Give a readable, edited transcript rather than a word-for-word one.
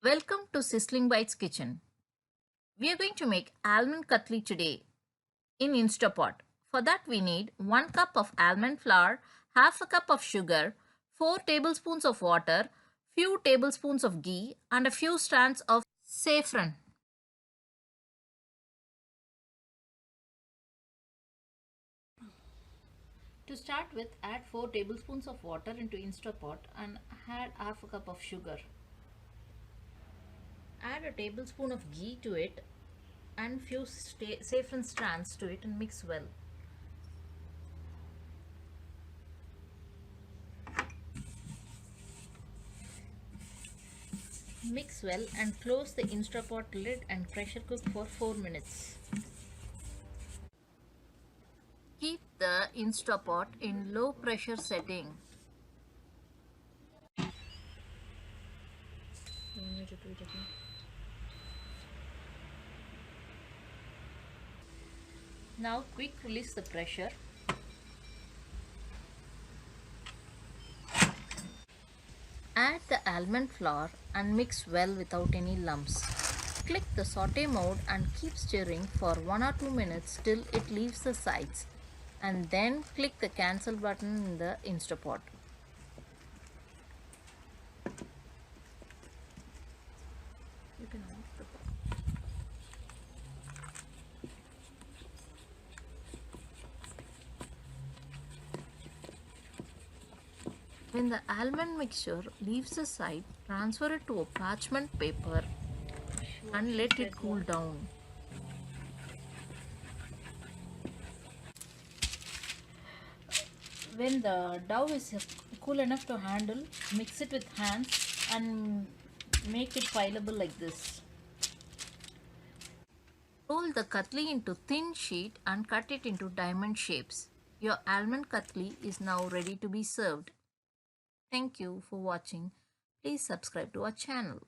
Welcome to Sizzling Bites Kitchen. We are going to make almond katli today in Instapot. For that we need 1 cup of almond flour, half a cup of sugar, 4 tablespoons of water, few tablespoons of ghee and a few strands of saffron. To start with, add 4 tablespoons of water into Instapot and add half a cup of sugar. Add a tablespoon of ghee to it and few saffron strands to it and mix well. Mix well and close the Instapot lid and pressure cook for 4 minutes. Keep the Instapot in low pressure setting. Now quick release the pressure. Add the almond flour and mix well without any lumps. Click the saute mode and keep stirring for 1 or 2 minutes till it leaves the sides, and then click the cancel button in the Instapot. You can off the pot. When the almond mixture leaves the side, transfer it to a parchment paper and let it cool down. When the dough is cool enough to handle, mix it with hands and make it fileable like this. Roll the katli into thin sheet and cut it into diamond shapes. Your almond katli is now ready to be served. Thank you for watching. Please subscribe to our channel.